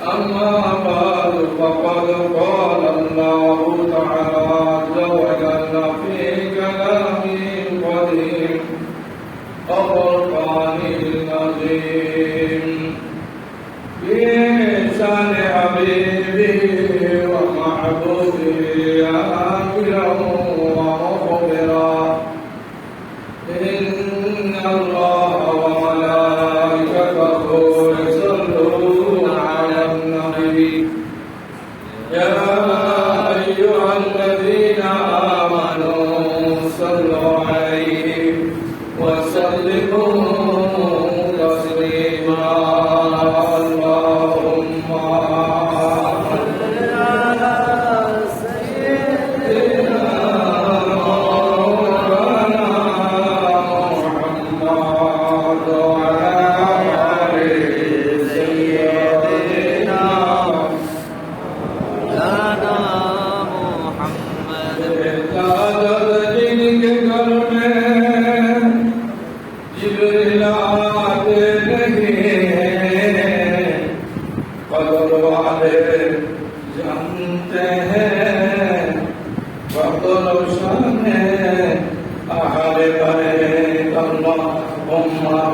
أما بعد فقد قال الله تعالى عز وجل في كلامه القديم والقرآن العظيم بشأن حبيبه ومحبوبه آمرا ومخبرا إن الله وملائكته يصلون على النبي يا أيها الذين آمنوا صلوا عليه وسلموا تسليما اللهم صل على سيدنا مولانا محمد وعلى آل سيدنا مولانا محمد इजाज़त जिनके घर में जिब्रील आते नहीं हैं कदर वाले जानते हैं कदर शान अहले बैत अल्लाहुम्मा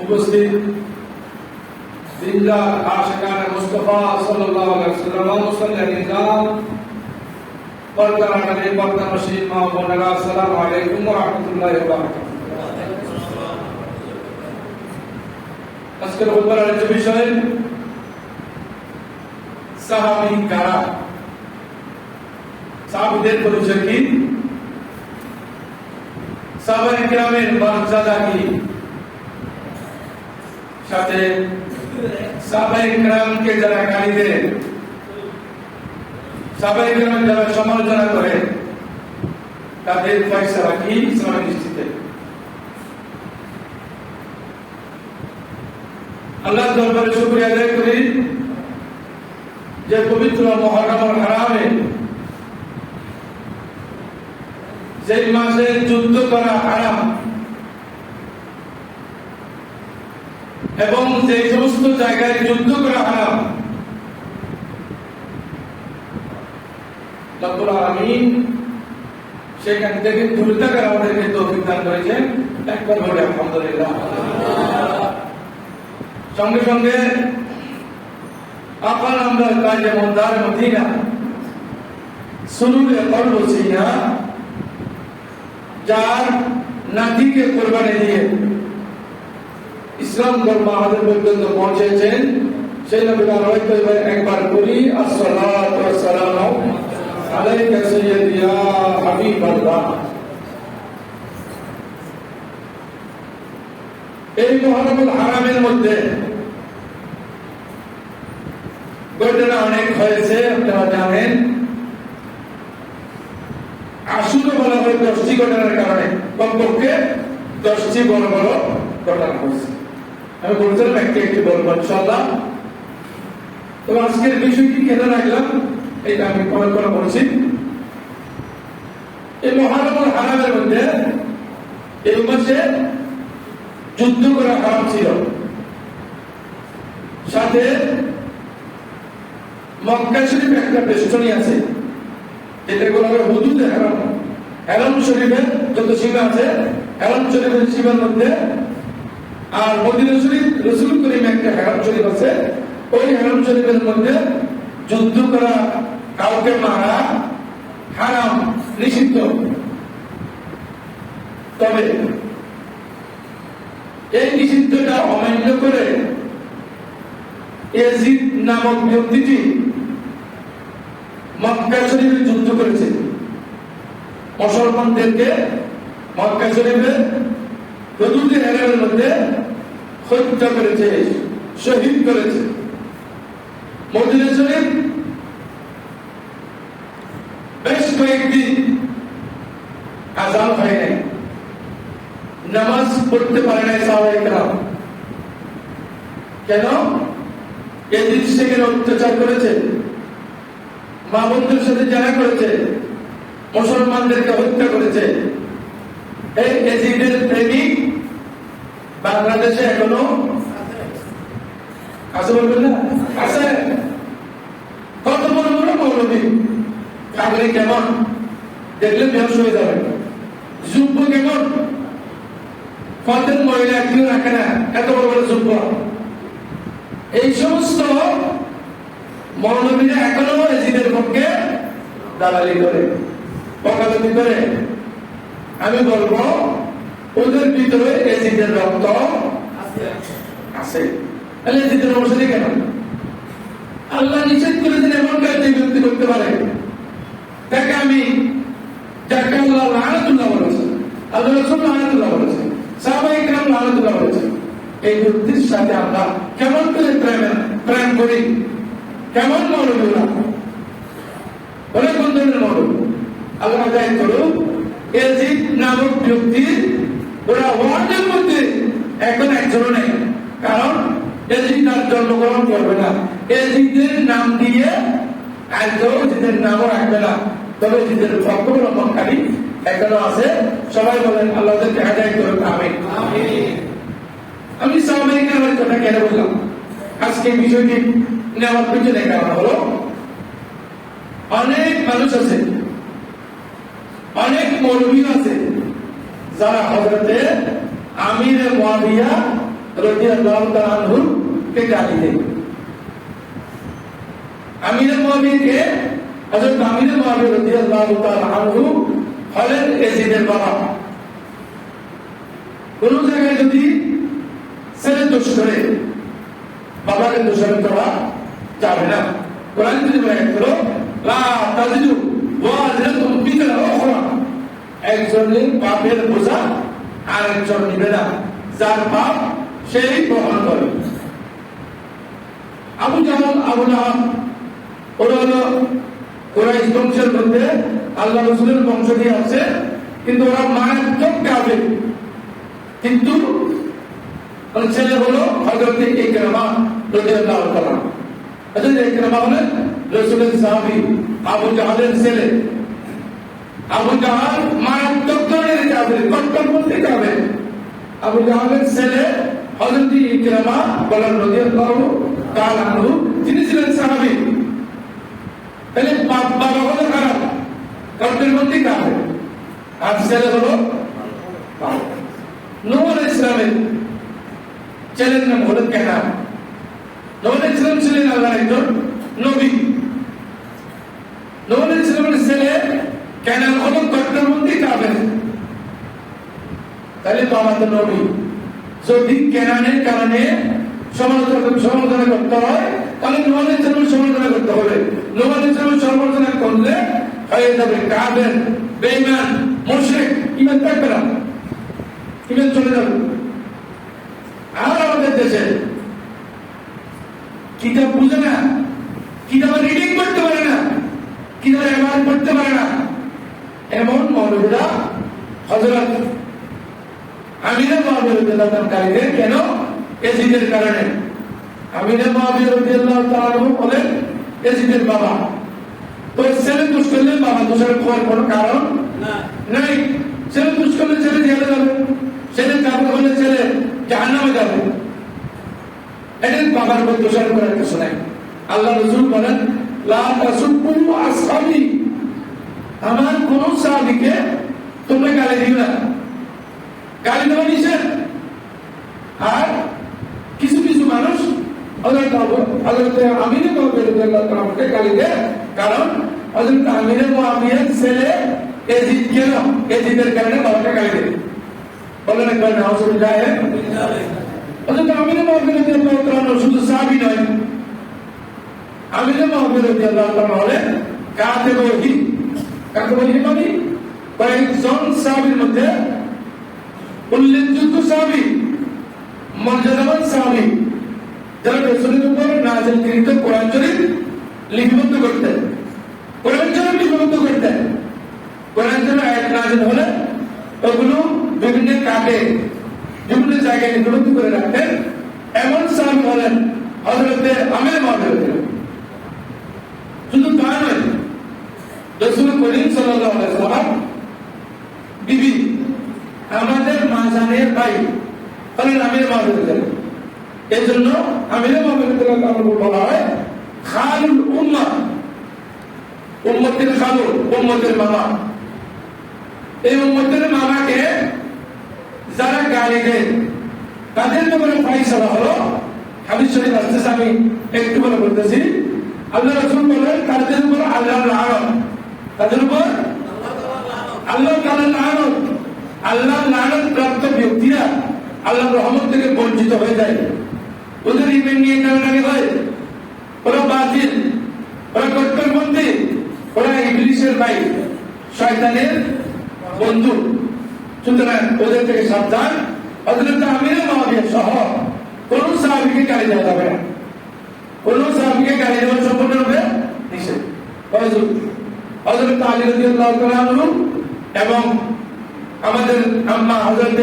उपस्थित जिंदा आशिकान मुस्तफा सल्लल्लाहु अलैहि वसल्लम मुसल्ली निजाम पर्दा नबी पर्दा मशीद मा बोलना अस्सलामु अलैकुम व रहमतुल्लाहि व बारकातुहू আজকের খুতবার যে বিষয় সাহাবী কারা সাহাবীদের পরিচয় কি সাহাবায়ে কিরামের মর্যাদা কি সাথে সাহাবায়ে কিরামকে যারা গালি দেয় সাহাবায়ে কিরাম যারা সমালোচনা করে তাদের ফয়সালা কি ইসলামের দৃষ্টিতে আল্লাহর দরবারে শুকরিয়া আদায় করি যে পবিত্র মুহররম হারামে যেই মাসে যুদ্ধ করা হারাম এবং যে সমস্ত জায়গায় যুদ্ধ করা হারাম রব্বুল আলামিন সেখান থেকে দূরে থাকার আমাদেরকে তৌফিক দান করেছেন একবার বলি আলহামদুলিল্লাহ সঙ্গে সঙ্গে এখন আমরা কাজে মন্দার মদিনা সুনুরে কলব সিনা যার নাতিকে কোরবানি দিয়ে ইসলাম ধর্ম আমাদের পর্যন্ত পৌঁছেছেন সেই নবীর রহমতে একবার বলি আসসালাতু ওয়াসসালামু আলাইকা সাইয়্যিদি ইয়া হাবিবাল্লাহ এই মুহররমুল হারামের মধ্যে ঘটনা অনেক হয়েছে, আপনারা জানেন। আসলে বলা হয় 10টি ঘটনার কারণে, কমপক্ষে 10টি বড় বড় ঘটনা হয়েছে। আমি বলছিলাম একটি বলবো ইনশাআল্লাহ। তো আজকের বিষয়টি কেন রাখলাম এটা আমি কমেন্ট করে বলছি। এই মুহররমুল হারামের মধ্যে এই মাসে যুদ্ধ করা হারাম ছিল, সাথে মক্কা শরীফ একটা বেষ্টনী আছে যেটা বলা হয় হুদুদে হারাম। হারাম শরীফের যত সীমা আছে, হারাম শরীফের সীমার মধ্যে, আর মদিনা শরীফ রাসূল করিম একটা হারাম শরীফ আছে, ওই হারাম শরীফের মধ্যে যুদ্ধ করা, কাউকে মারা হারাম, নিষিদ্ধ। তবে এই নিষিদ্ধটা অমান্য করে ইয়াজিদ নামক ব্যক্তিটি মক্কা শরীফে যুদ্ধ করেছে, মুসলমানদেরকে মক্কা শরীফে হুদুদে হারামের মধ্যে হত্যা করেছে, শহীদ করেছে। মদিনা শরীফ বেশ কয়েকদিন আযান হয় নাই, নামাজ পড়তে পারে নাই সাহাবায়ে কেরাম। কেন? ইয়াজিদ সেখানে অত্যাচার করেছে, মা বোনদের সাথে জেনা করেছে, মুসলমানদেরকে হত্যা করেছে। এই ইয়াজিদের প্রেমিক বাংলাদেশে এখনো আছে, বলবেন না? আছে। কত বড় বড় মৌলবী, কাগরে কেমন দেখলে বেহোশ হয়ে যাবে, যুব্য কেমন, কতের মহিলা কেউ রাখে না, এত বড় বড় যুব্য। এই সমস্ত মৌলবীরা এখনো ইয়াজিদের পক্ষে দালালি করে, বকালতি করে। আমি বলবো ওদের ভিতরে ইয়াজিদের রক্ত আছে। ইয়াজিদের অনুসারী কেন? আল্লাহ নিষেধ করেছেন এমন কাজ যে ব্যক্তি করতে পারে, তাকে আমি, যাকে আল্লাহ লানাতুল্লাহ বলেছেন, আল্লাহ রাসূল লানাতুল্লাহ বলেছেন, সাহাবায়ে কেরাম লানাতুল্লাহ বলেছেন, এই ব্যক্তির সাথে আমরা কেমন করে প্রেম করি? কেমন মৌলবী ওরা? বলে কোন ধরনের মৌলবী? আল্লাহ হেদায়েত করুন। ইয়াজিদ নামক ব্যক্তি ওরা ওয়ার্ডের মধ্যে এখন একজনও নেই, কারণ ইয়াজিদ তার জন্মগ্রহণ করবে না, ইয়াজিদের নাম দিয়ে একজন ইয়াজিদের নামও রাখবে না। তবে ইয়াজিদের পক্ষ অবলম্বনকারী এখনো আছে। সবাই বলেন আল্লাহ তাদেরকে হেদায়েত করুন, আমিন। আমি সাহাবায়ে কেরামের কথা কেন বললাম? আজকে বিষয়টি নেওয়ার পিছনে কারণ হলো, অনেক মানুষ আছে, অনেক মৌলবী আছে যারা হযরতে আমির মুয়াবিয়া রাদিয়াল্লাহু তাআলা আনহু কে গালি দেয়। আমির মুয়াবিয়াকে, হযরত আমির মুয়াবিয়া রাদিয়াল্লাহু তাআলা আনহু হলেন ইয়াজিদের বাবা। কোন জায়গায় যদি ছেলে দোষ করে, বাবাকে দোষারোপ করা যাবে না। কোরআন যদি বলে করো লা তাজিদু ওয়াজিরাতুন বিজরা উখরা, একজনের পাপের বোঝা আরেকজন নিবে না, যার পাপ সেই বহন করে। আবু জাহল, আবু লাহাব ওরা হলো কুরাইশ বংশের মধ্যে আল্লাহ রাসূলের বংশ দিয়ে আছে, কিন্তু ওরা মারাত্মক কাফের। কিন্তু ছেলে হলো হযরত ইকরামা রাদিয়াল্লাহু তাআলা। হযরত ইকরামা হলেন রাসূলের সাহাবী, আবু জাহলের ছেলে। আবু জাহল মারাত্মক ধরনের কাফের, কট্টরপন্থী কাফের। আবু জাহলের ছেলে হযরত ইকরামা বলেন রাদিয়াল্লাহু তাআলা আনহু, তিনি ছিলেন সাহাবী। তাহলে বাবা হলো খারাপ, কট্টরপন্থী কাফের, আর ছেলে হলো ভালো। নূহ আলাইহিস সালামের ছেলের নাম হলো কেনান। নূহ আলাইহিস সালাম ছিলেন আল্লাহর একজন নবী। নূহ আলাইহিস সালামের ছেলে কেনান হলো কট্টরপন্থী কাফের। তাহলে বাবা তো নবী, যদি কেনানের কারণে সমালোচনা করতে হয়, তাহলে নূহ আলাইহিস সালামের সমালোচনা করতে হবে। নূহ আলাইহিস সালামের সমালোচনা করলে হয়ে যাবে কাফের, বেঈমান, মুশরিক, ঈমান থাকবে না, ঈমান চলে যাবে। আর আমাদের দেশে কিতাব বুঝে না, মহাবীরা হযরত আমির মুআবিয়া রাদিয়াল্লাহু তাআলা কালিদের কেন এজিদের কারণে আমির মুআবিয়া রাদিয়াল্লাহু তাআলা বলেন এজিদের বাবা তো ছেলে দোষ করলে বাবা দোষের কোনো কারণ নাই ছেলে দোষ করলে ছেলে জেলে যাবে ছেলে যাবে হলে ছেলে জাহান্নামে যাবে এদের বাবার উপর দোষার করার কিছু নাই আল্লাহ রাসূল বলেন লা তাসুব্বু আসহাবি আমার কোন সাহাবীকে তোমরা গালি দিও না গালি দেওয়া নিষেধ আর কিছু কিছু মানুষ হযরত আমির মুআবিয়া রাদিয়াল্লাহু তাআলা আমাকে গালি দেয় কারণ হযরত আমির মুআবিয়ার ছেলে এজিদ কেন এজিদের কারণে বাবাকে গালি দেয় বলেন একবার নাউজুবিল্লাহ হযরত আমির মুআবিয়া রাদিয়াল্লাহু তাআলা শুধু সাহাবী নয় আমির মুআবিয়া রাদিয়াল্লাহু তাআলা হলেন কাতিব ওহী কাতিব ওহী মানে কয়েকজন সাহাবীর মধ্যে উল্লেখযোগ্য সাহাবী মর্যাদাবান সাহাবী যারা রাসূলের উপর নাযিলকৃত কোরআন শরীফ লিপিবদ্ধ করতেন কোরআন শরীফ লিপিবদ্ধ করতেন কোরআন শরীফের আয়াত নাযিল হলে ওগুলো বিভিন্ন কাটে বিভিন্ন জায়গায় লিপিবদ্ধ করে রাখতেন এমন সাহাবী হলেন হযরত আমির মুআবিয়া শুধু তা নয় রাসূল করিম সাল্লাল্লাহু আলাইহি ওয়াসাল্লাম বিবি আমাদের মাজানের ভাই হলেন আমির মুআবিয়া এই জন্য আমির মুআবিয়া রাদিয়াল্লাহু তাআলা বলা হয় খালুল উম্মাহ উম্মতের খালু উম্মতের মামা এই উম্মতের মামাকে যারা গালি দেয় তাদের ব্যাপারে ফয়সালা হলো হাদিস শরীফ আসছে আমি একটু বলে বলতেছি আল্লাহ রাসূল বলেন তাদের উপর আল্লাহর লানত তাদের উপর আল্লাহ তাআলার লানত আল্লাহর লানত প্রাপ্ত ব্যক্তিরা আল্লাহর রহমত থেকে বঞ্চিত হয়ে যায় ওদের ইমান নিয়ে টানাটানি হয় ওরা বাতিল ওরা কট্টরপন্থী ওরা ইবলিসের ভাই শয়তানের বন্ধু সুতরাং ওদের থেকে সাবধান হযরত আমির মুআবিয়া সহ কোন সাহাবীকে গালি দেওয়া যাবে না কোন সাহাবীকে গালি দেওয়া সম্পূর্ণরূপে নিষেধ হযরত আলী রাদিয়াল্লাহু তাআলা আনহু এবং আমাদের আম্মা হযরত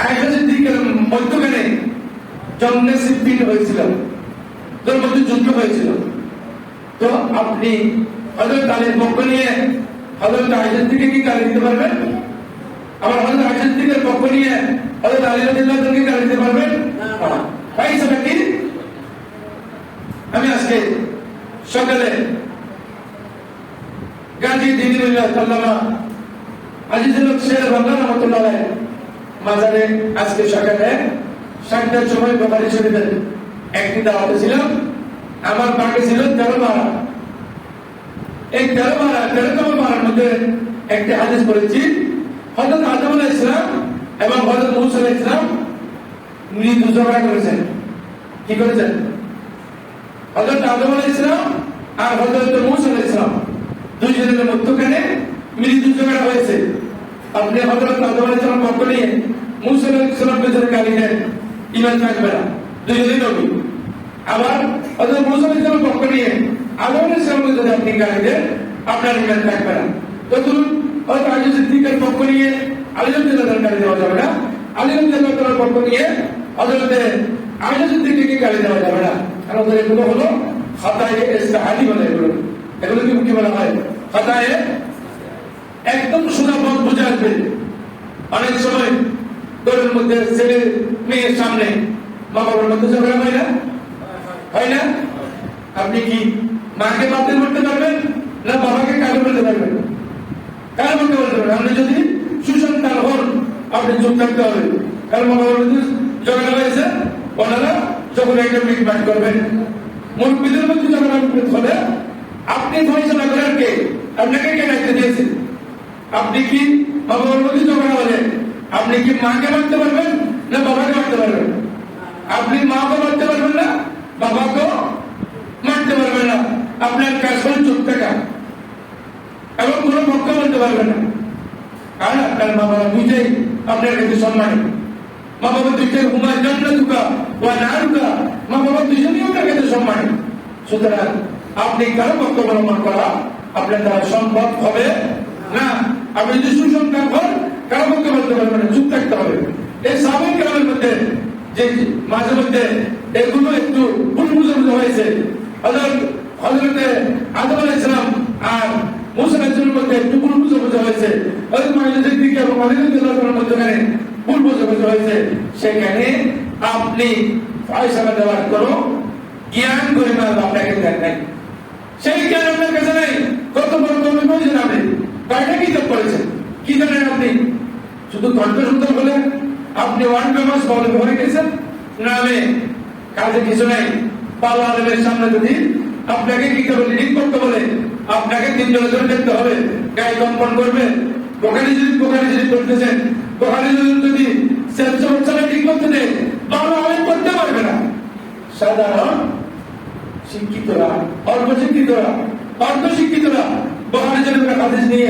আয়েশা সিদ্দিকার মধ্যখানে জঙ্গে সিদ্দিক হয়েছিল তোর মধ্যে যুদ্ধ হয়েছিল তো আপনি হযরত আলীর পক্ষ নিয়ে হযরত আয়েশা সিদ্দিককে কি গালি দিতে পারবেন আবার হযরত আয়েশা সিদ্দিকের পক্ষ নিয়ে হযরত আলী রাদিয়াল্লাহু তাআলাকে গালি দিতে পারবেন না ভাই সেটা কি আমি আজকে সকালে গাজী দিনুল্লাহ সাল্লামা আজিজুল হক শের বাংলা রহমাতুল্লাহ আলাইহি মাজারে আজকে সকালে 7টার সময় বুখারী শরীফের একটি দাওয়াতে ছিলাম আমার বাকি ছিল 13 বার এই 13তম বারের মধ্যে একটি হাদিস পড়েছি হযরত আদম আলাইহিস সালাম এবং হযরত মূসা আলাইহিস সালাম মৃদু ঝগড়া করেছেন কি করেছেন হযরত আদম আলাইহিস সালাম আর হযরত মূসা আলাইহিস সালাম দুইজনের মধ্যখানে মৃদু ঝগড়া হয়েছে আপনি হযরত আদম আলাইহিস সালাম পক্ষ নিয়ে মূসা আলাইহিস সালামকে ধরে গালি দেন ঈমান থাকবে না দুইজনেই নবী আবার হযরত মূসা আলাইহিস সালাম পক্ষ নিয়ে আদম আলাইহিস সালামকে যদি আপনি গালি দেন আপনার ঈমান থাকবে না তো ধরুন হযরত আলী সিদ্দিকের পক্ষ নিয়ে আলী রাদিয়াল্লাহু তাআলা গালি দেওয়া যাবে না আলী রাদিয়াল্লাহু তাআলার পক্ষ নিয়ে হযরত আয়েশা সিদ্দিককে গালি দেওয়া যাবে না কারণ এগুলো হলো খাতায়ে ইস্তিহাদি বলে এগুলো কি বলা হয় খাতায়ে একদম সোজা পথ বুঝে আসবে অনেক সময় দলের মধ্যে ছেলে মেয়ের সামনে মা বাবার মধ্যে ঝগড়া হয় না আপনি কি মাকে বাতিল করতে পারবেন না বাবাকে কাজে বলতে পারবেন কার বলতে পারবেন আপনি যদি সুসন্তান হন আপনি চুপ থাকতে হবে কারণ মা বাবার মধ্যে ঝগড়া হয়েছে ওনারা যখন একটা মিটমাট করবেন মুরব্বীদের মধ্যে ঝগড়া হলে আপনি ফয়সালা করার কে আপনাকে কে দায়িত্ব দিয়েছে আপনি কি মা বাবার মধ্যে ঝগড়া হলে আপনি কি মাকে মারতে পারবেন না বাবাকে মারতে পারবেন আপনি মাকে মারতে পারবেন না বাবাকেও মারতে পারবেন না আপনার কাজ হল চুপ থাকা এবং কোনো পক্ষ বলতে পারবেন না আর আপনার মা বাবা দুইটাই আপনার কাছে সম্মানী মা বাবা দুইটাই হুমায় জান্নাতুকা ওয়া নারুকা মা বাবা দুইজনই আপনার কাছে সম্মানী সুতরাং আপনি কারো পক্ষ অবলম্বন করা আপনার দ্বারা সম্ভব হবে না আপনি যদি সুসংখ্যাক হন কারো পক্ষে বলতে পারবেন না, চুপ থাকতে হবে। এই সাবেক কালের মধ্যে যে মাঝে মধ্যে এগুলো একটু ভুল বুঝাবুঝি হয়েছে, হযরতে আদম আলাইহিস সালাম আর মুসা আলাইহিস সালামের মধ্যে একটু ভুল বুঝাবুঝি হয়েছে, হযরত মাইনুস সিদ্দিক এবং আলী রাদিয়াল্লাহু তাআলার মধ্যে ভুল বুঝাবুঝি হয়েছে। সেখানে আপনি ফয়সালা দেওয়ার কোনো জ্ঞান করে না, আপনাকে দেন নাই, সেই জ্ঞান আপনার কাছে নেই। কত বড় কবি বলছেন আপনি, কয়টা কিতাব পড়েছেন, কি জানেন আপনি? শুধু কণ্ঠ সুন্দর বলে আপনি ওয়ান ফেমাস বলে হয়ে গেছেন, নামে কাজে কিছু নাই। পাল্লা আলমের সামনে যদি আপনাকে কিতাবে রিডিং করতে বলে, আপনাকে 3 জনের ধরে দেখতে হবে, গায়ে কম্পন করবে। বোখারি যদি করতেছেন, বোখারি যদি সেলসা ঠিক করতে দেয়, বাংলা অনেক করতে পারবে না। সাধারণ শিক্ষিতরা, অল্প শিক্ষিতরা, অর্ধ শিক্ষিতরা বোখারি শরীফের হাদিস নিয়ে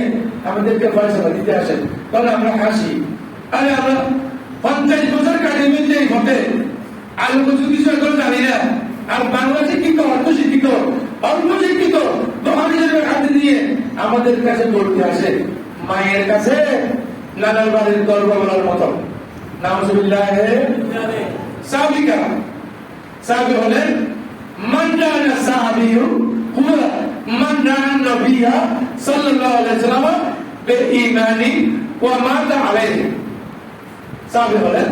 আমাদেরকে ফয়সালা দিতে আসেন, তাহলে আমরা হাসি। আরে আমরা 50 বছর কাটিয়ে ফেলছি এই মতে, আলু কিছু কিছু এখন জানি না। আর বাংলা শিক্ষিত, অর্ধ শিক্ষিত, অল্প শিক্ষিত বোখারি শরীফের হাদিস নিয়ে আমাদের কাছে পড়তে আসে, মায়ের কাছে নানার বাড়ির গল্প বলার মতো। নাউজুবিল্লাহ। সাহাবিকা, সাহাবী হলেন মান কানা সাহাবিয়্যু হুয়া মান রাআ নবিয়্যা সাল্লাল্লাহু আলাইহি ওয়াসাল্লাম বিঈমানি ওয়া মাতা আলাইহি। সাহাবী হলেন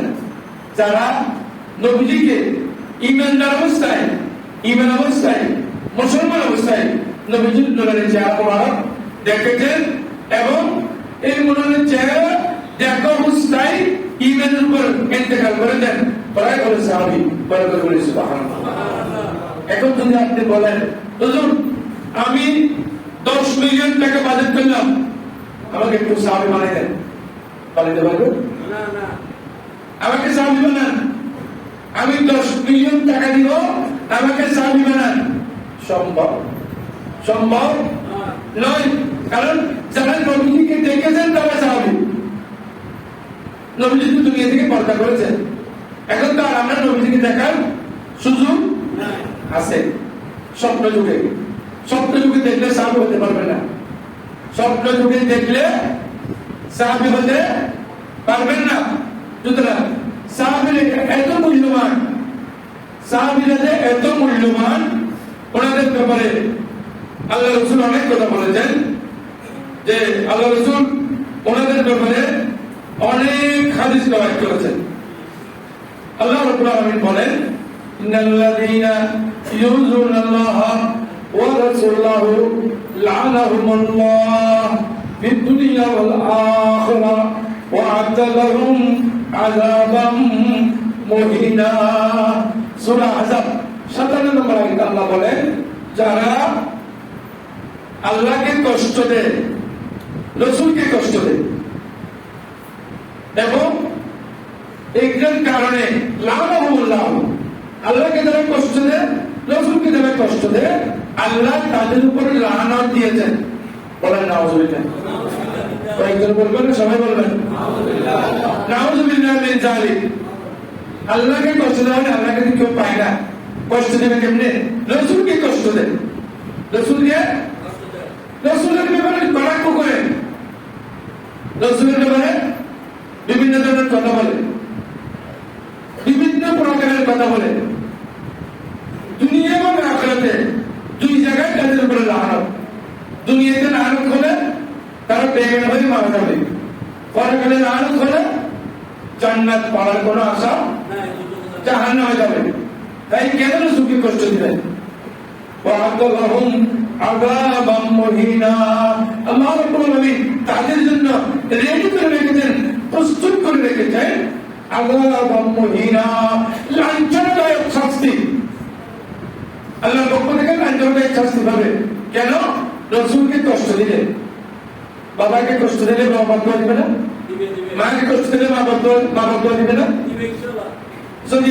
যারা নবীজিকে ঈমানদার অবস্থায়, ঈমান অবস্থায়, মুসলমান অবস্থায় নবীজির নূরের চেহারা মোবারক দেখেছেন এবং এই নূরের চেহারা দেখা অবস্থায় ঈমানের উপর ইন্তেকাল করে দেন, তারাই হলো সাহাবী। বড় করে বলি সুবহানাল্লাহ। এখন যদি আপনি বলেন হুজুর আমি 10 মিলিয়ন টাকা বাজেট করলাম, আমাকে একটু সাহাবী বানাই দেন, বানাইতে পারবেন? না না, আমাকে সাহাবী বানান। আমি 10 মিলিয়ন টাকা দিব, আমাকে সাহাবী বানান। সম্ভব? সম্ভব নয়। কারণ যারা নবীজিকে দেখেছেন তারা সাহাবী। নবীজি তো দুনিয়া থেকে পর্দা করেছেন, এখন তো আর আমরা নবীজিকে দেখার সুযোগ আছে। স্বপ্ন যুগে, স্বপ্ন যুগে দেখলে সাহাবী হতে পারবে না। স্বপ্ন যুগে দেখলে সাহাবী হতে পারবেন না। সুতরাং সাহাবীরা এত মূল্যবান, সাহাবীরা যে এত মূল্যবান, ওনাদের ব্যাপারে আল্লাহ রাসূল অনেক কথা বলেছেন, যে আল্লাহ রাসূল ওনাদের ব্যাপারে অনেক হাদিস রওয়ায়াত করেছেন। আল্লাহ রাব্বুল আলামিন বলেন ইন্নাল্লাযীনা ইউযুনাল্লাহা ওয়া রাসূলাহু লা'নাহুমুল্লাহ ফিদ দুনিয়া ওয়াল আখিরাহ ওয়া আ'আদ্দা লাহুম আযাবাম মুহিনা। সূরা আহজাব 57 নম্বর আয়াতে আল্লাহ বলেন যারা আল্লাহকে কষ্ট দেয়, রাসূলকে কষ্ট দেয় এবং এর কারণে লা'নাহুমুল্লাহ, আল্লাহকে যারা কষ্ট দেয়, রাসূলকে যারা কষ্ট দেয়, আল্লাহ তাদের উপরে লানত দিয়েছেন। বলেন নাউযুবিল্লাহ। কয়েকজন বলবেন না, সবাই বলবেন নাউযুবিল্লাহ মিন যালিক। আল্লাহকে কষ্ট দেওয়া মানে আল্লাহকে কেউ পায় না, কষ্ট দেবে কেমনে? রাসূলকে কষ্ট দেয়, রাসূলকে রাসূলের ব্যাপারে কটাক্ষ করে, রাসূলের ব্যাপারে বিভিন্ন ধরনের কথা বলে, বিভিন্ন প্রকারের কথা বলে। দুনিয়া এবং আখিরাতে দুই জায়গায় তাদের উপরে লানত। দুনিয়াতে লানত হলে তারা বেঈমান হয়ে মারা যাবে, পরকালে লানত হলে জান্নাত পাওয়ার কোনো আশা জাহান্নামে হয়ে যাবে। তাই কেন রাসূলকে কষ্ট দিলেন? ওয়া'আদ্দা লাহুম আযাবাম মুহিনা। আল্লাহ রাব্বুল আলামিন তাদের জন্য রেডি করে রেখেছেন, প্রস্তুত করে রেখেছেন আযাবাম মুহিনা, লাঞ্ছনাদায়ক শাস্তি। আল্লাহর পক্ষ থেকে লাঞ্ছনাদায়ক শাস্তি পাবে। কেন? রাসূলকে কষ্ট দিলে। বাবাকে কষ্ট দিলে বাবা বদদুয়া দিবে না? মাকে কষ্ট দিলে মা বদদুয়া দিবে না? যদি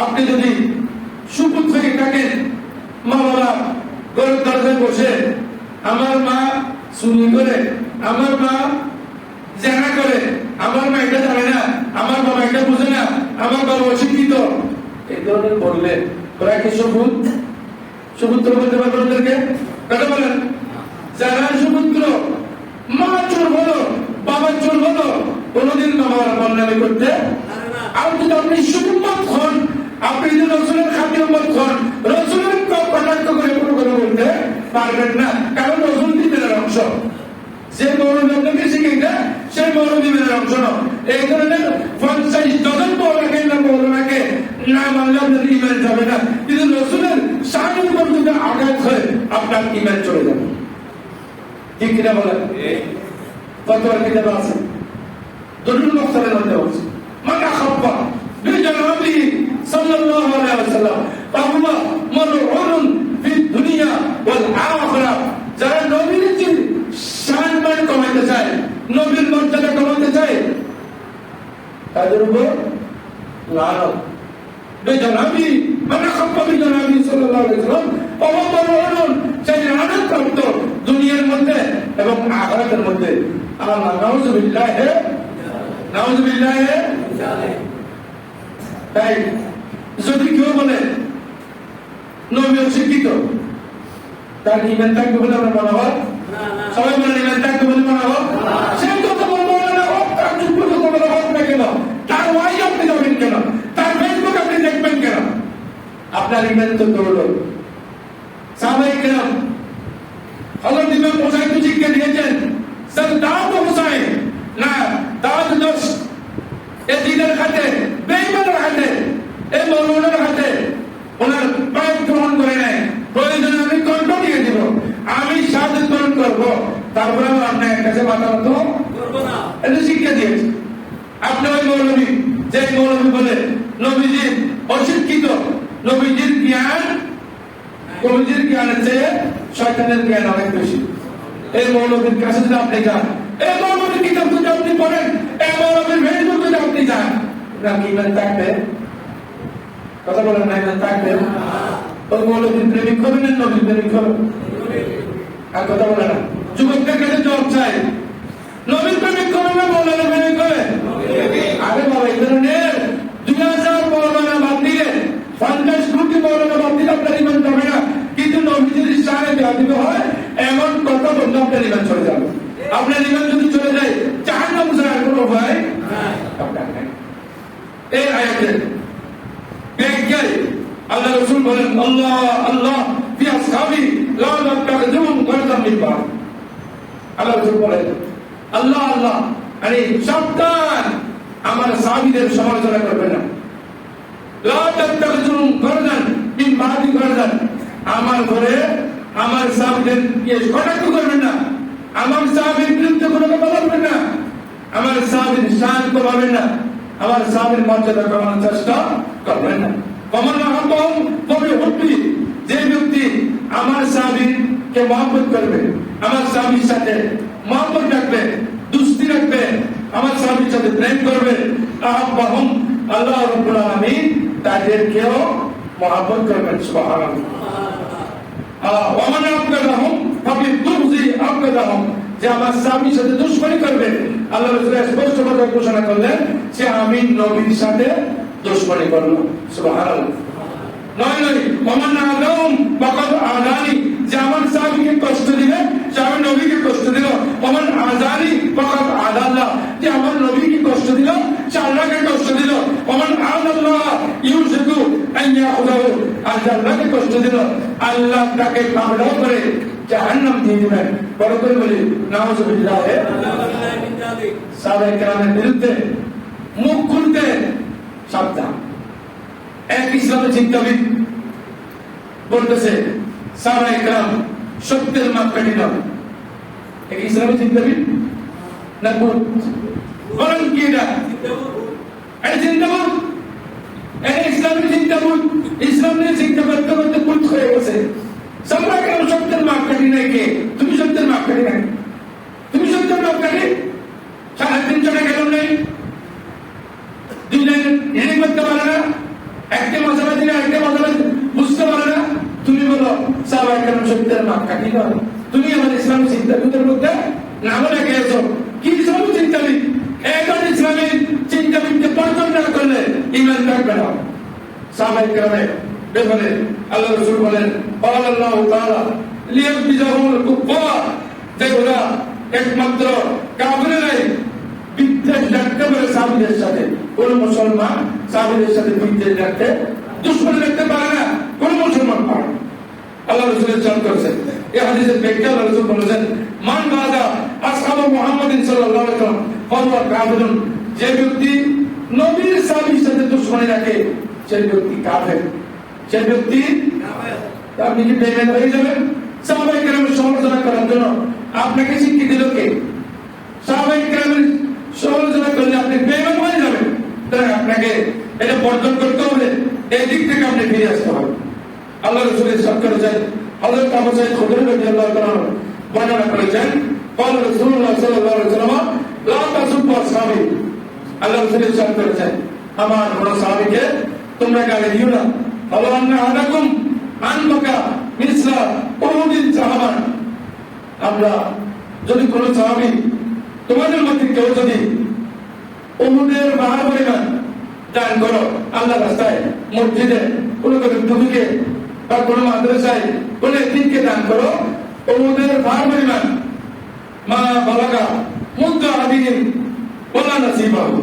আপনি যদি সুপুত্র থেকে থাকেন, মা বাবা ঘরের দরজায় বসে, আমার মা চুরি করে, আমার মা জেনা করে, আমার মা এটা জানে না, আমার বাবা এটা বুঝে না, আমার বাবা অশিক্ষিত, এই ধরনের বললে ওরা কি সুপুত্র বলতে পারবে ওদেরকে? কথা বলেন। যারা সুপুত্র মা চোর হলো, বাবা চোর হলো, কোনদিন বাবার বদনামি করতে। আর যদি আপনি সুন্নত হন, আপনি যদি রসুলের খাতির উম্মত হন, রসুলের কটাক্ষ করে কোনো কথা বলতে পারবেন না, কারণ রসুল দিনের অংশ। যে মৌলবী আপনাকে শিখেছে সেই মৌলবী দিনের অংশ নয়। এই ধরনের 50 ডজন মৌলনাকে না মানলে আপনার ইমান যাবে না, কিন্তু রসুলের শানের উপর যদি আঘাত হয় আপনার ইমান চলে যাবে। ঠিক কিনা বলেন? কতবার কিতাব আছে দলিল মখতারের মধ্যে আছে মাকা খাব্বা বিজনাবি সাল্লাল্লাহু আলাইহি ওয়াসাল্লাম ফাহুয়া মালউন ফি দুনিয়া ওয়াল আখিরাহ। যারা নবীর সম্মান কমাতে চায়, নবীর মর্যাদা কমাতে চায়, তাদের উপর লানত। বিজনাবি মাকা খাব্বা বিজনাবি সাল্লাল্লাহু আলাইহি ওয়াসাল্লাম ফাহুয়া মালউন, সেই লানত প্রাপ্ত দুনিয়ার মধ্যে এবং আখিরাতের মধ্যে। আল্লাহ নাউযুবিল্লাহ নাউযুবিল্লাহ। তাই যদি কেউ বলে নবী অশিক্ষিত, তার ইমান থাকবে বলে আমরা মনে হয়? সবাই বলেন ইমান থাকবে বলে মনে হয়? সে কথা বলবো না, তার যোগ্য কথা হোক না কেন, তার ওয়াইজ আপনি যাবেন কেন, তার ফেসবুক আপনি দেখবেন কেন? আপনার ইমান তো দৌড়। সাহাবায়ে কেরাম হযরত ইমাম হুসাইন শিক্ষা দিয়েছেন, স্যার দাওয়াত হুসাইন না দাওয়াত দোষ এদিনের হাতে, বেঈমানের হাতে, এই মৌলুনের হাতে ওনার পায়ের গ্রহণ করে নেয়। প্রয়োজনে আমি কণ্ঠ দিয়ে দিব, আমি শাহাদাত বরণ করবো, তারপরে আপনার কাছে মাথা মতো করবো না। এটা শিক্ষা দিয়েছে। আপনি ওই মৌলবী, যে মৌলবী বলে নবীজি অশিক্ষিত, নবীজির জ্ঞান নবীজির জ্ঞানের চেয়ে শয়তানের জ্ঞান অনেক বেশি, এই মৌলবীর কাছে যদি আপনি যান, এই মৌলবীর কিতাব যদি আপনি পড়েন, এই মৌলবীর ফেসবুক যদি আপনি যান, আপনার কি ইমান থাকবে? কথা বলেন না, ইমান থাকবে? ওই মৌলবীর প্রেমিক হবেন না নবীর প্রেমিক হবেন? আর কথা বলে না। যুবকদের কাছে জবাব চাই, নবীর প্রেমিক হবেন না মৌলবীর প্রেমিক হবে? আরে বাবা, এই ধরনের 2000 মৌলানা বাদ দিলে, 50 কোটি মৌলানা বাদ দিলে আপনার ইমান যাবে না, কিন্তু নবীজির শানে ব্যাধিত হয় এমন কথা বললে আপনার ইমান চলে যাবে। আপনার ইমান যদি চলে যায়, জাহান্নাম ছাড়া আর কোনো উপায় আপনার নাই। এই আয়াতে ব্যাখ্যায় আল্লাহ রাসূল বলেন, আল্লাহ আল্লাহ ফি আসহাবি লা তাতাখিযুম গারদাম মিন বা'দ। আল্লাহ রাসূল বলেন, আল্লাহ আল্লাহ, আরে সাবধান, আমার সাহাবীদের সমালোচনা করবেন না। লা তাতাখিযুম গারদাম মিন বা'দি গারদাম, আমার ঘরে আমার সাহাবীদের কটাক্ষ করবেন না, আমার সাহাবীর বিরুদ্ধে কোনো কথা বলবেন না, আমার সাহাবীর শান কমাবেন না, আমার সাহাবীর মর্যাদা কমানোর চেষ্টা করবেন না। কমান আহম কবি হুব্বি, যে ব্যক্তি আমার সাহাবীকে মহব্বত করবে, আমার সাহাবীর সাথে মহব্বত রাখবে, দুস্তি রাখবে, আমার সাহাবীর সাথে প্রেম করবে, আহব্বাহুম, আল্লাহ রাব্বুল আলামিন তাদেরকেও মহব্বত করবেন। সুবহানাল্লাহ। ওয়ামান আবগাদাহুম ফাবিদুরজি আবগাদাহুম, যে আমার সাহাবীর সাথে দুশমনি করবে, আল্লাহ রাসূল স্পষ্ট করে ঘোষণা করলেন যে আমি নবীর সাথে দুশমনি করব। সুবহানাল্লাহ। নয় নয়, ওয়ামান আদাহুম ফাকাদ আদানি, যে আমার সাহাবীকে কষ্ট দিবে সে আমার নবীকে কষ্ট দিল। ওয়ামান আযানি ফাকাদ আদাল্লাহ, যে আমার নবীকে কষ্ট দিল সে আল্লাহকে কষ্ট দিল। ওয়ামান আদাল্লাহ ইউশিকু আন ইয়াখুযাহু, আর আল্লাহকে কষ্ট দিল আল্লাহ তাকে পাকড়াও করে জাহান্নাম দিয়ে দিবেন। বড় করে বলি নাউযুবিল্লাহ। সাহাবায়ে কেরামের বিরুদ্ধে মুখ খুলতে সাবধান। এক ইসলামের চিন্তাবিদ বলতেছে সাহাবায়ে কেরাম সত্যের মাপকাঠি নয়। এক ইসলামের চিন্তাবিদ না ভূত? বলেন কি এটা? এটা চিন্তাবিদ, এটা ইসলামের চিন্তাবিদ। ইসলামের চিন্তা করতে করতে ভূত হয়ে গেছে। সাহাবায়ে কেরাম সত্যের মাপকাঠি নাই। কে তুমি? সত্যের মাপকাঠি নাই। তুমি সত্যের মাপকাঠি? সারাদিন চলে গেল নেই, দুই লাইন হিড়ি করতে পারে না, একটা মশলা দিলে একটা মশলা বুঝতে পারে না। তুমি বলো সাহাবায়ে কেরাম সত্যের মাপকাঠি নয়? তুমি আমার ইসলামের চিন্তাবিদের মধ্যে নাম রেখে এসো। কি ইসলামের চিন্তাবিদ? এখন ইসলামের চিন্তাবিদকে পরিচয় না করলে ঈমান থাকবে না। সাহাবায়ে কেরামের ব্যাপারে আল্লাহ রাসূল বলেন, আল্লাহু তাআলা লিয়াবদিজাহুল কুফার, যে ওরা একমাত্র কাফেররাই বিদ্বেষ রাখতে পারে সাহাবীদের সাথে। কোন মুসলমান সাহাবীদের সাথে বিদ্বেষ রাখতে, দুশমনী রাখতে পারে না, কোন মুসলমান পারে না। আল্লাহ রাসূল ইরশাদ করেছেন, এই হাদিসের ব্যাখ্যা আল্লাহ রাসূল বলেছেন, মান বাদা আসহাব মুহাম্মাদিন সাল্লাল্লাহু আলাইহি ওয়াসাল্লাম ফাহুয়া কাফিরুন, যে ব্যক্তি নবীর সাহাবীর সাথে দুশমনী রাখে সেই ব্যক্তি কাফের, সেই ব্যক্তি কাফের। আপনি কি বেঈমান হয়ে যাবেন? সাহাবায়ে কেরামের সমালোচনা করার জন্য আপনাকে শিক্ষা দিল কে? সাহাবায়ে কেরামের সমালোচনা করলে আপনি বেঈমান হয়ে যাবেন। তাই আপনাকে এটা বর্জন করতে হবে, এই দিক থেকে আপনি ফিরে আসতে হবে। আল্লাহ রাসূল ইরশাদ করেছেন, হযরত আবু সাঈদ খুদরী রাদিয়াল্লাহু তাআলা বর্ণনা করেছেন, قال رسول الله صلى الله عليه وسلم لا تسبوا اصحابي, আল্লাহ রাসূল ইরশাদ করেছেন, আমার কোন সাহাবীকে তোমরা গালি দিও না। আল্লাহ আনাকুম আনবাকা মিসলা উহুদিন সাহাবা, আমরা যদি কোন সাহাবী তোমাদের মধ্যে কেউ যদি উহুদের পাহাড় পরিমাণ দান করো আল্লাহর রাস্তায়, মসজিদে কোন টুপিকে বা কোন মাদ্রাসায় কোন এতিমকে দান করো উহুদের পাহাড় পরিমাণ, মা বালাকা মুদ্দা আদিন ওয়ালা নাসিবাহু,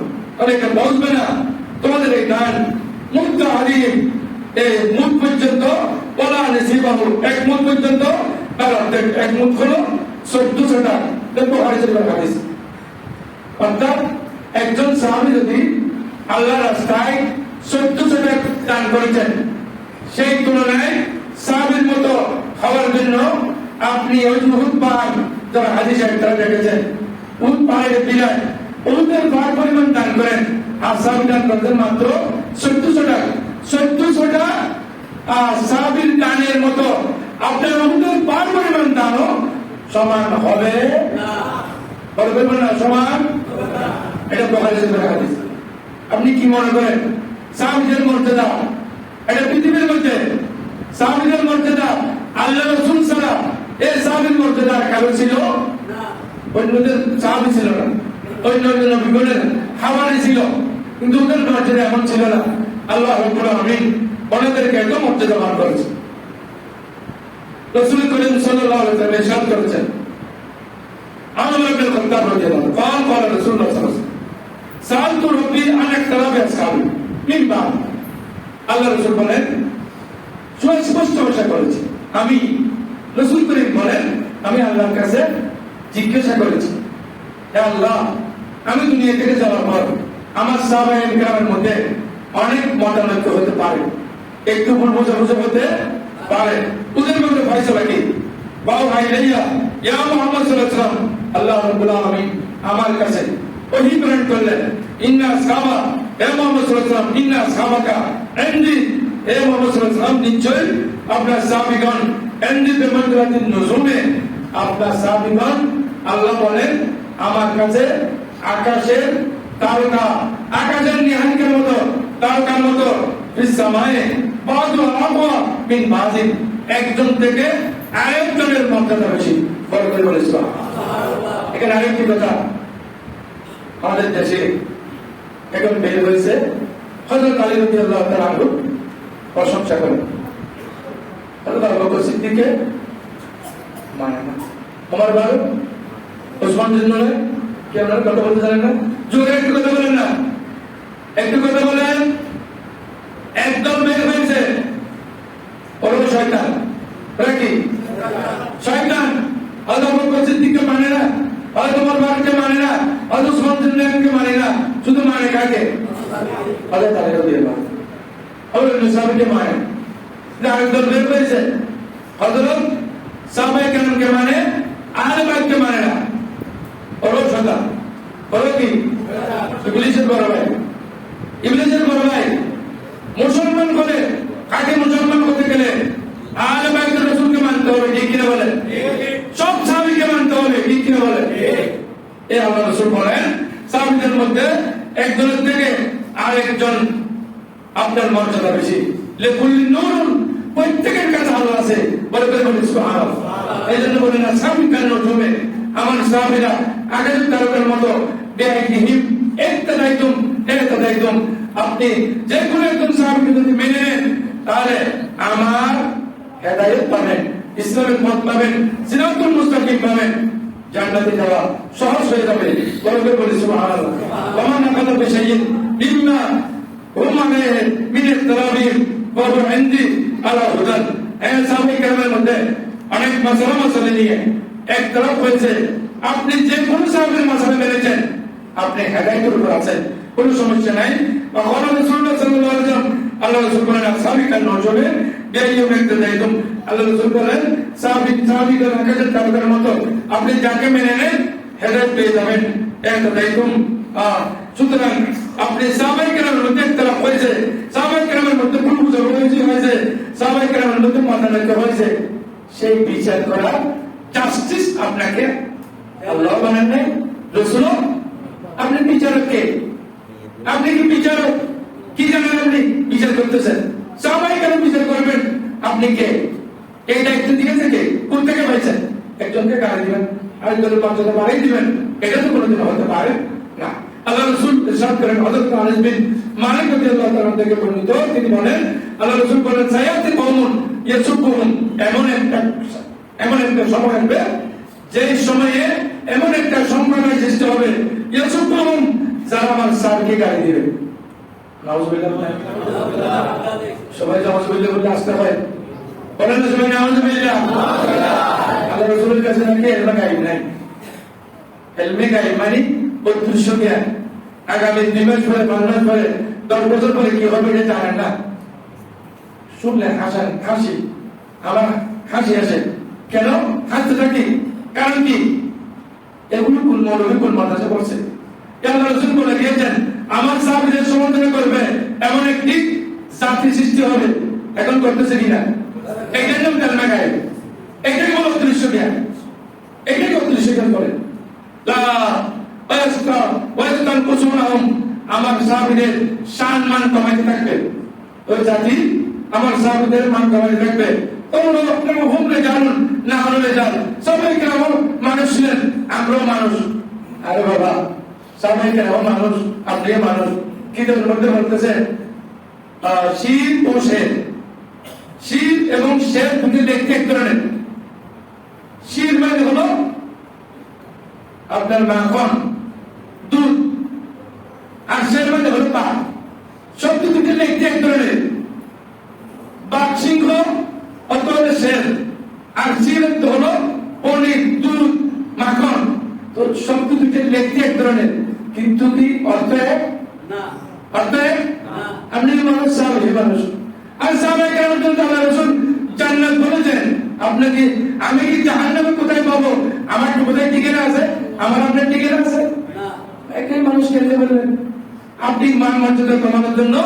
অনেকে বলবে না তোমাদের এই দান মুদ্দা আদিন, এই মুদ পর্যন্ত ওয়ালা নাসিবাহু, এক মুদ পর্যন্ত, আর এক মুদ হলো 1400 টাকা। দেখো হাদিস, অর্থাৎ একজন সাহাবী যদি আল্লাহর রাস্তায় 1400 টাকা দান করেছেন, সেই তুলনায় সাহাবীর মতো হওয়ার জন্য আপনি ওই উহুদ পাহাড়, যারা হাদিস তারা দেখেছেন, উহুদ পাহাড়ের বিলায় উহুদের পাহাড় পরিমাণ দান করেন, আর সাহাবী দান করেছেন মাত্র 1400 টাকা। 1400 টাকা সাহাবীর দানের মতো আপনার উহুদের পাহাড় পরিমাণ দানও সমান হবে না, বলবেন না সমান হবে না। এটা বুখারী শরীফের হাদিস। আপনি কি মনে করেন সাহাবীদের মর্যাদা এটা পৃথিবীর মধ্যে সাহাবীদের মর্যাদা আল্লাহ রাসূল ছাড়া এই সাহাবীর মর্যাদা কারো ছিল না, অন্যদের সাহাবী ছিল না, অন্য নবীগণের হাওয়ারি ছিল, কিন্তু ওদের মর্যাদা এমন ছিল না। আল্লাহ রাব্বুল আলামিন ওনাদেরকে এত মর্যাদাবান করেছেন। রাসূল করিম সাল্লাল্লাহু আলাইহি ওয়াসাল্লাম ইরশাদ করেছেন, আমর ইবনে খাত্তাব রাদিয়াল্লাহু আনহু قال রাসূলুল্লাহ সাল্লাল্লাহু আলাইহি ওয়াসাল্লাম সাআলতু রাব্বি আন ইখতারাবা আসহাবি মিন বা'দ, আল্লাহ রাসূল বলেন, সুস্পষ্ট ভাষা করেছি, আমি রাসূল করিম বলেন, আমি আল্লাহর কাছে জিজ্ঞাসা করেছি, হে আল্লাহ, আমি দুনিয়া থেকে যাওয়ার পর আমার সাহাবায়ে কেরামের মধ্যে অনেক মতানৈক্য হতে পারে, একটু ভুল বোঝাবুঝি হতে পারে, ওদের মধ্যে ফয়সালা কি? বাউ হাইলাইয়া ইয়া মুহাম্মদ সাল্লাল্লাহু আলাইহি ওয়াসাল্লাম, আল্লাহ রাব্বুল আলামিন আমার কাছে ওহী প্রেরণ করলেন, ইন্না আসহাবা, হে মুহাম্মদ সাল্লাল্লাহু আলাইহি ওয়াসাল্লাম, ইন্না আসহাবাকা ইনদি, হে মুহাম্মদ সাল্লাল্লাহু আলাইহি ওয়াসাল্লাম, নিশ্চয় আপনার সাহাবীগণ ইনদি বিমানরাতিন নুজুমে, আপনার সাহাবীগণ আল্লাহ বলেন আমার কাছে আকাশের তারকা, আকাশের নিহারিকার মতো, তারকার মতো, ফিস সামায়ে বাদু আবওয়া মিন বাযিন, একজন থেকে আরেকজনের মর্যাদা বেশি। বরকত বলে সুবহানাল্লাহ। এখানে আরেকটি কথা, আমাদের দেশে এখন বের হয়েছে হযরত আলী রাদিয়াল্লাহু তাআলা আনহু প্রশংসা করেন, হযরত আবু বকর সিদ্দিককে মানে না, ওমর ফারুক, ওসমান জিন্নুরে কি আপনারা কথা বলতে জানেন না? জোরে একটু কথা বলেন না, একটু কথা বলেন। একদম বের হয়েছে ওরা শয়তান, ওরা কি শয়তান। হযরত আবু বকর সিদ্দিককে মানে না, হযরত ওমর ফারুককে মানে না, হযরত ওসমান জিন্নুরকে মানে না, শুধু মানে কাকে? হযরত আলী রাদিয়াল্লাহু আনহু, হযরত সাহাবীকে মানে না। একদম বের হয়েছে হযরত সাহাবায়ে কেরামকে মানে, আহলে বাইতকে মানে না, ওরা শয়তান। ওরা কি? ইবলিসের বড় ভাই, ইবলিসের বড় ভাই। মুসলমান বলে কাকে? মুসলমান হতে গেলে আহলে বাইত রাসূলকে মানতে হবে, ঠিক কিনা বলেন? সব সাহাবীকে মানতে হবে, ঠিক কিনা বলেন? এই আল্লাহ রাসূল বলেন সাহাবীদের মধ্যে একজনের থেকে আরেকজন আপনার মর্যাদা বেশি। লিকুল্লি নূরুন, প্রত্যেকের কাছে আলো আছে, বলে সুবহানাল্লাহ। এই জন্য বলেন সাহাবী কেন জমে, আমার সাহাবীরা আকাশের তারকার মতো, বিআইহিম ইক্তাদাইতুম, আপনি যে কোনো একজন সাহাবীকে যদি মেনে নেন তাহলে আমার হেদায়েত পাবেন, ইসলামের পথ পাবেন, সিরাতুল মুস্তাকিম পাবেন। জান্নাতে যাওয়া সহজ হয়ে যাবে। বলবে বলি সুবহানাল্লাহ। ওয়া মান নাকাদা বিশাইইন মিম্মা হুম আলাইহি মিন ইখতিলাফিহিম ওয়া হুয়া ইনদি আলা হুদান। এই সাহাবায়ে কেরামের মধ্যে অনেক মাসালা নিয়ে একতরফ হয়েছে। আপনি যে কোন সাহাবীর মাসালা মেনেছেন আপনি হেদায়েতের উপর আছেন, কোনো সমস্যা নাই। ওয়া রাসূলুল্লাহ সাল্লাল্লাহু আলাইহি ওয়াসাল্লাম আল্লাহ রাসূল বলেন সাহাবীকার নজরে বেইয়ুম ইক্তদাইতুম। আল্লাহ রাসূল বলেন সাহাবীদের আকাশের তারকার মতো আপনি যাকে মেনে নেন হেদায়েত পেয়ে যাবেন। ইক্তদাইতুম। সুতরাং আপনি সাহাবায়ে কেরামের মধ্যে একতরফ হয়েছে, সাহাবায়ে কেরামের মধ্যে ভুল বুঝাবুঝি হয়েছে, সাহাবায়ে কেরামের মধ্যে মতানৈক্য হয়েছে, সেই বিচার করা জাস্টিস আপনাকে আল্লাহ বানান নাই, রাসূল। আপনি বিচারক কে? আপনি কি বিচারক? কি জানেন আপনি বিচার করতেছেন? সাহাবায়ে কেরাম বিচার করবেন, আপনি কে? এই দায়িত্ব দিয়েছে কে? কোন থেকে পাইছেন? একজনকে গালি দিবেন, আরেকজনের মর্যাদা বাড়াই দিবেন, এটা তো কোনোদিন হতে পারে না। আল্লাহ রাসূল ইরশাদ করেন, হযরত আনাস বিন মালিক রাদিয়াল্লাহু তাআলা থেকে বর্ণিত, তিনি বলেন আল্লাহ রাসূল বলেন সায়াতি কওমুন ইয়াসুবুহুম। এমন একটা সময় আসবে যে সময়ে এমন একটা সম্প্রদায় সৃষ্টি হবে ইয়াসুবুহুম, যারা আমার সাহাবীকে গালি দিবে। নাউযুবিল্লাহ। সবাই নাউযুবিল্লাহ বলে আসতে হয়, বলেন না সবাই নাউযুবিল্লাহ। আল্লাহ রাসূলের কাছে নাকি এলমে গায়েব নাই। এলমে গায়েব মানে অদৃশ্য জ্ঞান। আগামী 2 মাস পরে, 5 মাস পরে, 10 বছর পরে কি হবে এটা জানেন না। শুনলে হাসি, আমার হাসি আসে। কেন হাসতে থাকি? কারণ কি? এগুলো কোন মৌলবী কোন মাদ্রাসা পড়ছে? আল্লাহ রাসূল বলে দিয়েছেন আমার সাহাবীদের সমর্থন করবে এমন একটি জাতি সৃষ্টি হবে। এখন করতেছে কিনা? এটার নাম কালমা গায়েব, এটাই হলো অদৃশ্য জ্ঞান, এটাই অদৃশ্য জ্ঞান বলে। আমার সাহাবীদের শান মান কমাইতে থাকবে, ওই জাতি আমার সাহাবীদের মান কমাইতে থাকবে। সাহাবায়ে কেরাম মানুষ ছিলেন, আমরাও মানুষ। আরে বাবা, সাহাবায়ে কেরাম মানুষ, আপনিও মানুষ। কিতাবের মধ্যে বলতেছে শির ও শের, শির এবং শের দুটি দেখতে এক ধরনের। শির মানে হলো আপনার মাখন, দুধ, আর শের মানে হলো পাক। সব দুটি দেখতে এক ধরনের। বাঘ সিংহ অথবা শের, আর শির হলো পনির, দুধ, মাখন। তো সব দুটি দেখতে এক ধরনের, কিন্তু কি অর্থ এক না? অর্থ এক না। আপনি মানুষ, সাহাবী মানুষ। আর সাহাবায়ে কেরাম তো আল্লাহ রাসূল জান্নাত বলেছেন, আপনাকে আমি কি জাহান্নামে কোথায় পাবো? আমার কি কোথায় টিকিট আছে? আমার আপনার টিকিট আছে না। একই মানুষ কেটে বললেন আপনি মান মর্যাদা কমানোর জন্য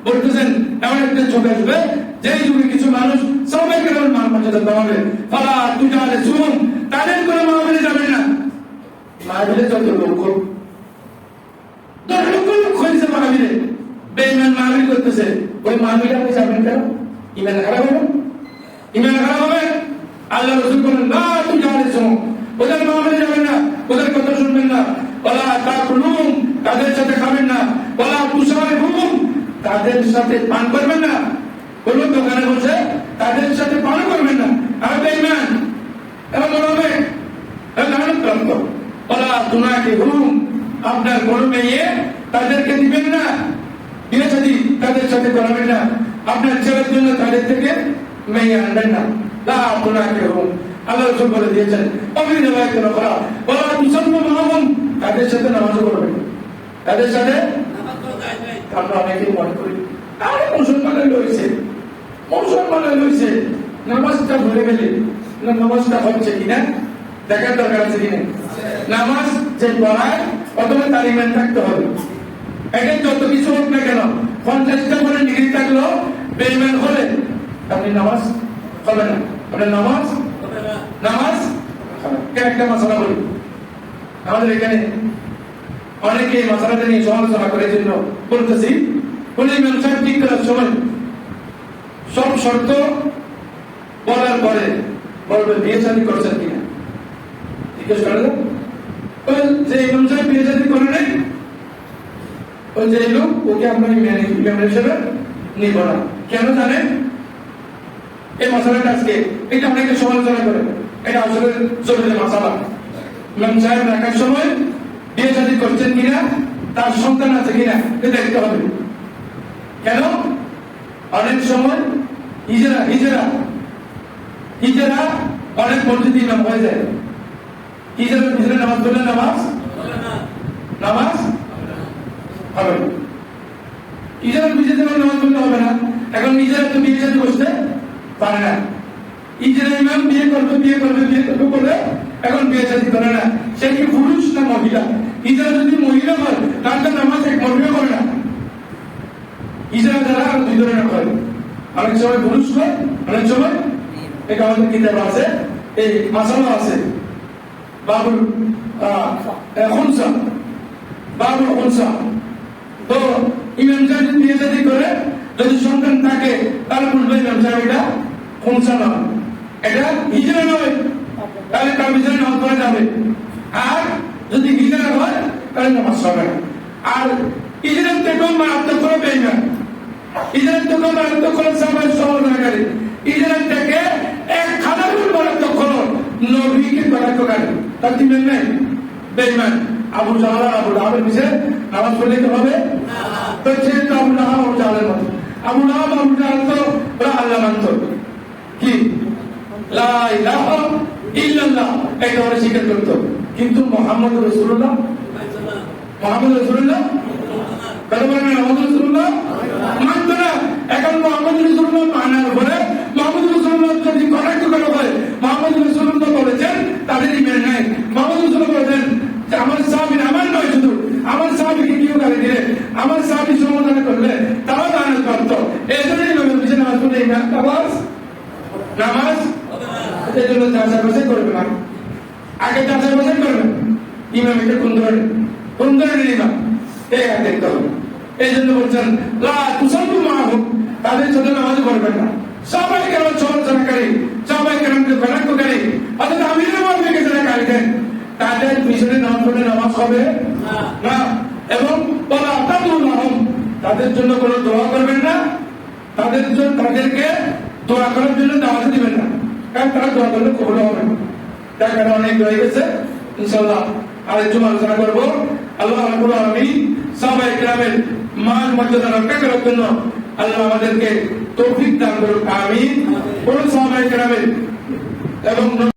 বলতেছেন এমন একটা যুগ আসবে যে যুগে কিছু মানুষ সাহাবায়ে কেরামের মান মর্যাদা কমাবে। ফালা তুজালিসুহুম, তাদের কোনো মাহফিলে যাবেন না। মাহফিলে যত লোক হয়েছে, মাহফিলে বেঈমান মাহফিল করতেছে, ওই মাহফিলে আপনি যাবেন কেন? ইমান খারাপ হবে, ইমান খারাপ হবে। আল্লাহ রাসূল বলেন লা তুজালিসুহুম, ওদের মাহফিলে যাবেন না, ওদের কথা শুনবেন না। ওয়ালা তাকুলুম, তাদের সাথে খাবেন না। ওয়ালা তুশারিবুহুম, তাদের সাথে পান করবেন না। কোন দোকানে বসে তাদের সাথে পান করবেন না। আর বেঈমান এমন হবে লানত। ওয়ালা তুনাকিহুম, আপনার কোন মেয়ে তাদেরকে দিবেন না, বিয়ে শাদী তাদের সাথে করাবেন না। আপনার ছেলের জন্য তাদের থেকে মেয়ে আনবেন না। লা তুনাকিহুম, আল্লাহ রাসূল বলে দিয়েছেন অবির রিওয়ায়াতের করা ওয়ালা তুসাল্লু মাআহুম, তাদের সাথে নামাজ পড়বেন, তাদের সাথে নামাজ পড়া যায়। আমরা অনেকেই মনে করি আরে মুসলমানের রয়েছে, মুসলমানের রয়েছে, নামাজটা ভুলে গেলে না, নামাজটা হচ্ছে কিনা দেখার দরকার আছে কিনা। নামাজ যে পড়ায় অথবা তার ইমান থাকতে হবে। এটা যত কিছু হোক না কেন, 50টা করে ডিগ্রি থাকলো বেঈমান হলে আপনি নামাজ হবে না, আপনার নামাজ হবে না। নামাজ একটা মাসালা বলি, আমাদের এখানে অনেকে এই মাসালাটা নিয়ে সমালোচনা করে, জন্য বলতেছি। কোন ইমাম সাহেব ঠিক করার সময় সব শর্ত বলার পরে বলবে বিয়ে শাদী করছেন কিনা, জিজ্ঞেস করে ওই যে ইমাম সাহেব বিয়ে শাদী করে নাই, ওই যে লোক ওকে আপনার ইমাম হিসেবে নিব না। কেন জানেন? এই মশলাটা আজকে এটা অনেকে সমালোচনা করে, এটা আসলে জরুরি মশলা। ইমাম সাহেব রাখার সময় বিয়ে শাদী করছেন কিনা, তার সন্তান আছে কিনা এটা দেখতে হবে। কেন? অনেক সময় হিজরা অনেক মসজিদে ইমাম হয়ে যায়। হিজরার পিছনে নামাজ পড়লে নামাজ হবে না। হিজরার পিছনে নামাজ পড়লে হবে না। এখন নিজেরা তো বিয়ে শাদী করতে পারে না। হিজরা ইমাম বিয়ে করবে বলে এখন বিয়ে শাদী করে না। সে কি পুরুষ না মহিলা? হিজরা যদি মহিলা হয় তার তো নামাজ এক মহিলা করে না। হিজরা যারা আর দুই ধরনের করে, অনেক সময় পুরুষ হয়, অনেক সময় এটা আমাদের কিতাব আছে, এই মাসালা আছে, বাবুল খুনসা। তো ইমাম সাহেব যদি বিয়ে শাদী করে, যদি সন্তান থাকে তাহলে বুঝবে ইমাম সাহেব এটা খুনসা নয়, এটা হিজরা নয়, তাহলে তার পিছনে নামাজ পড়া যাবে। আর যদি হিজরা হয় তাহলে নামাজ হবে না। আর হিজরার থেকেও মারাত্মক করে বেঈমান, হিজরার থেকেও মারাত্মক করে সাহাবায়ে সমালোচনাকারী, হিজরার থেকে 1000 গুণ মারাত্মক হলো নবীকে কটাক্ষকারী। তার দিবেন নাই বেঈমান। আবু জাহল আর আবু লাহাবের পিছনে নামাজ পড়লে কি হবে? তো সে তো আবু লাহাব আবু জাহলের মতো। আবু লাহাব আবু জাহল তো ওরা আল্লাহ মানত, কি লা ইলাহা ইল্লাল্লাহ এটা ওরা স্বীকার করতো, কিন্তু মুহাম্মদ রাসূলুল্লাহ মানত না। এখন মুহাম্মদ রাসূলুল্লাহ মানার পরে মুহাম্মদ রাসূলুল্লাহ যদি কটাক্ষ করা হয়, মুহাম্মদ রাসূলুল্লাহ বলেছেন তাদের ইমান নাই। মুহাম্মদ রাসূলুল্লাহ বলেছেন যে আমার সাহাবী, আমার নয় শুধু আমার সাহাবীকে কেউ গালি দিলে, আমার সাহাবী সমালোচনা করলে তাও লানত করত। এই জন্যই নবীর পিছনে নামাজ পড়লে নামাজ এই জন্য যাচাই বাছাই করবে না, আগে যাচাই বাছাই করবেন ইমাম এটা কোন ধরনের ইমাম এটা দেখতে হবে। এই জন্য বলছেন লা তুসাল্লু মাআহুম, তাদের সাথে নামাজ পড়বেন না। সবাই কেমন সমালোচনাকারী, সবাই কেমন কটাক্ষকারী, অর্থাৎ আমিরের মাধ্যমে যারা গালি দেন তাদের পিছনে নামাজ পড়লে নামাজ হবে না। এবং বলা তাদুল্লাহম, তাদের জন্য কোনো দোয়া করবেন না, তাদেরকে দোয়া করার জন্য দাওয়াত দিবেন না, কারণ তারা দোয়া করলে কবুল হবে না। তার কারণে অনেক হয়ে গেছে, ইনশাআল্লাহ আরেকটু আলোচনা করবো। আল্লাহ রাব্বুল আলামিন সাহাবায়ে কেরামের মান মর্যাদা রক্ষা করার জন্য আল্লাহ আমাদেরকে তৌফিক দান করুন, আমিন। কোন সাহাবায়ে কেরামের এবং